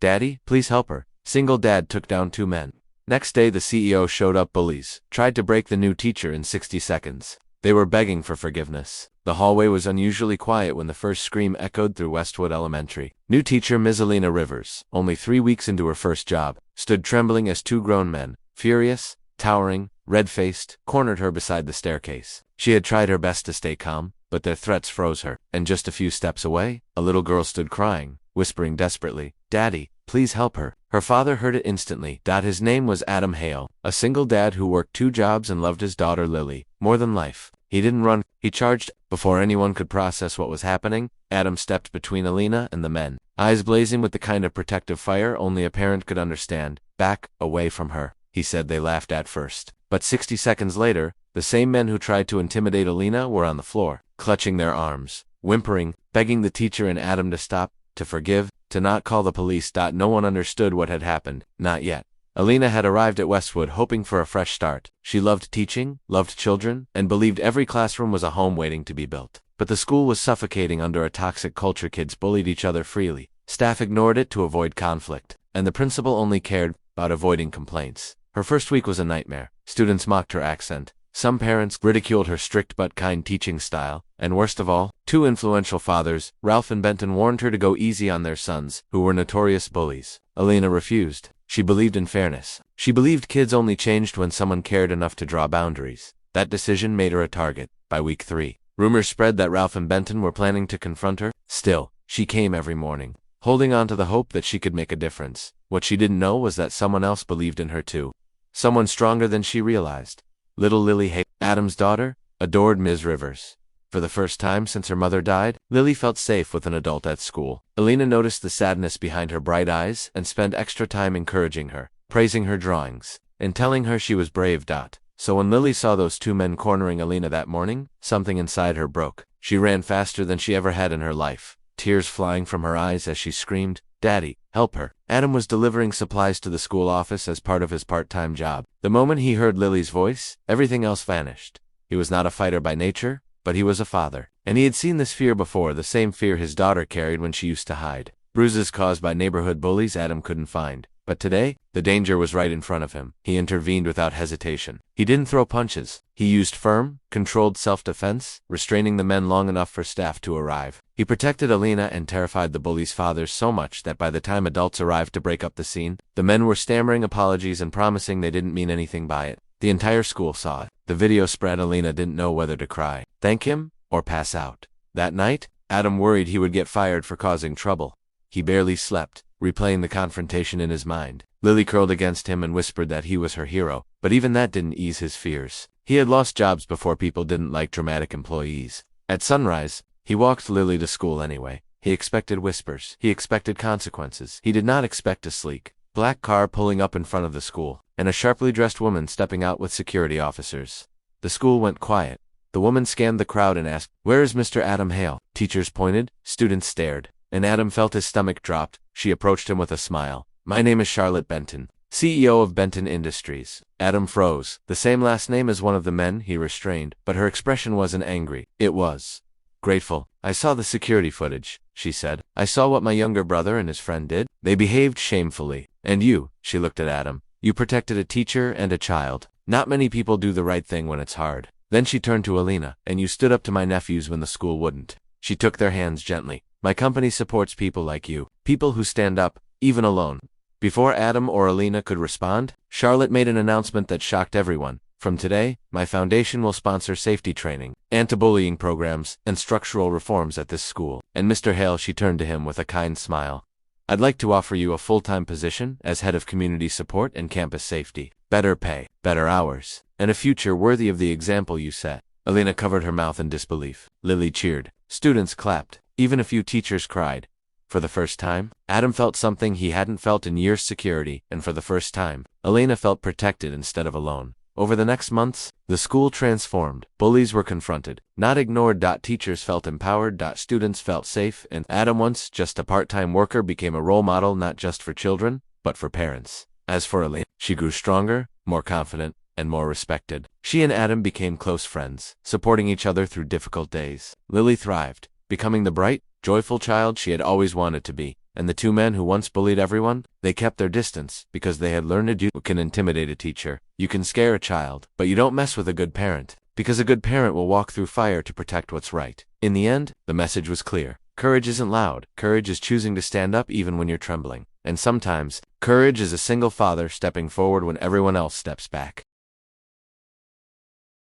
"Daddy, please help her." Single dad took down 2 men. Next day the CEO showed up. Bullies tried to break the new teacher in 60 seconds. They were begging for forgiveness. The hallway was unusually quiet when the first scream echoed through Westwood Elementary. New teacher Ms. Elena Rivers, only 3 weeks into her first job, stood trembling as 2 grown men, furious, towering, red-faced, cornered her beside the staircase. She had tried her best to stay calm, but their threats froze her, and just a few steps away, a little girl stood crying, whispering desperately, "Daddy, please help her." Her father heard it instantly. His name was Adam Hale, a single dad who worked 2 jobs and loved his daughter Lily more than life. He didn't run, he charged. Before anyone could process what was happening, Adam stepped between Elena and the men, eyes blazing with the kind of protective fire only a parent could understand. "Back, away from her," he said. They laughed at first, but 60 seconds later, the same men who tried to intimidate Elena were on the floor, clutching their arms, whimpering, begging the teacher and Adam to stop, to forgive, to not call the police. No one understood what had happened, not yet. Elena had arrived at Westwood hoping for a fresh start. She loved teaching, loved children, and believed every classroom was a home waiting to be built. But the school was suffocating under a toxic culture. Kids bullied each other freely. Staff ignored it to avoid conflict, and the principal only cared about avoiding complaints. Her first week was a nightmare. Students mocked her accent. Some parents ridiculed her strict but kind teaching style, and worst of all, 2 influential fathers, Ralph and Benton, warned her to go easy on their sons, who were notorious bullies. Elena refused. She believed in fairness. She believed kids only changed when someone cared enough to draw boundaries. That decision made her a target. By week 3, rumors spread that Ralph and Benton were planning to confront her. Still, she came every morning, holding on to the hope that she could make a difference. What she didn't know was that someone else believed in her too. Someone stronger than she realized. Little Lily Hay, Adam's daughter, adored Ms. Rivers. For the first time since her mother died, Lily felt safe with an adult at school. Elena noticed the sadness behind her bright eyes and spent extra time encouraging her, praising her drawings, and telling her she was brave. So when Lily saw those 2 men cornering Elena that morning, something inside her broke. She ran faster than she ever had in her life, tears flying from her eyes as she screamed, "Daddy, help her." Adam was delivering supplies to the school office as part of his part-time job. The moment he heard Lily's voice, everything else vanished. He was not a fighter by nature, but he was a father. And he had seen this fear before, the same fear his daughter carried when she used to hide. Bruises caused by neighborhood bullies Adam couldn't find. But today, the danger was right in front of him. He intervened without hesitation. He didn't throw punches. He used firm, controlled self-defense, restraining the men long enough for staff to arrive. He protected Elena and terrified the bullies' fathers so much that by the time adults arrived to break up the scene, the men were stammering apologies and promising they didn't mean anything by it. The entire school saw it. The video spread. Elena didn't know whether to cry, thank him, or pass out. That night, Adam worried he would get fired for causing trouble. He barely slept, replaying the confrontation in his mind. Lily curled against him and whispered that he was her hero, but even that didn't ease his fears. He had lost jobs before. People didn't like dramatic employees. At sunrise, he walked Lily to school anyway. He expected whispers. He expected consequences. He did not expect a sleek, black car pulling up in front of the school, and a sharply dressed woman stepping out with security officers. The school went quiet. The woman scanned the crowd and asked, "Where is Mr. Adam Hale?" Teachers pointed, students stared, and Adam felt his stomach dropped. She approached him with a smile. "My name is Charlotte Benton, CEO of Benton Industries." Adam froze. The same last name as one of the men he restrained, but her expression wasn't angry. It was grateful. "I saw the security footage," she said. "I saw what my younger brother and his friend did. They behaved shamefully. And you," she looked at Adam, "you protected a teacher and a child. Not many people do the right thing when it's hard." Then she turned to Elena, "And you stood up to my nephews when the school wouldn't." She took their hands gently. "My company supports people like you, people who stand up, even alone." Before Adam or Elena could respond, Charlotte made an announcement that shocked everyone. "From today, my foundation will sponsor safety training, anti-bullying programs, and structural reforms at this school." And Mr. Hale, she turned to him with a kind smile. "I'd like to offer you a full-time position as head of community support and campus safety. Better pay, better hours, and a future worthy of the example you set." Elena covered her mouth in disbelief. Lily cheered. Students clapped. Even a few teachers cried. For the first time, Adam felt something he hadn't felt in years: security, and for the first time, Elena felt protected instead of alone. Over the next months, the school transformed. Bullies were confronted, not ignored. Teachers felt empowered. Students felt safe, and Adam, once just a part-time worker, became a role model not just for children, but for parents. As for Elena, she grew stronger, more confident, and more respected. She and Adam became close friends, supporting each other through difficult days. Lily thrived, becoming the bright, joyful child she had always wanted to be. And the two men who once bullied everyone, they kept their distance because they had learned you can intimidate a teacher. You can scare a child, but you don't mess with a good parent, because a good parent will walk through fire to protect what's right. In the end, the message was clear. Courage isn't loud. Courage is choosing to stand up even when you're trembling. And sometimes, courage is a single father stepping forward when everyone else steps back.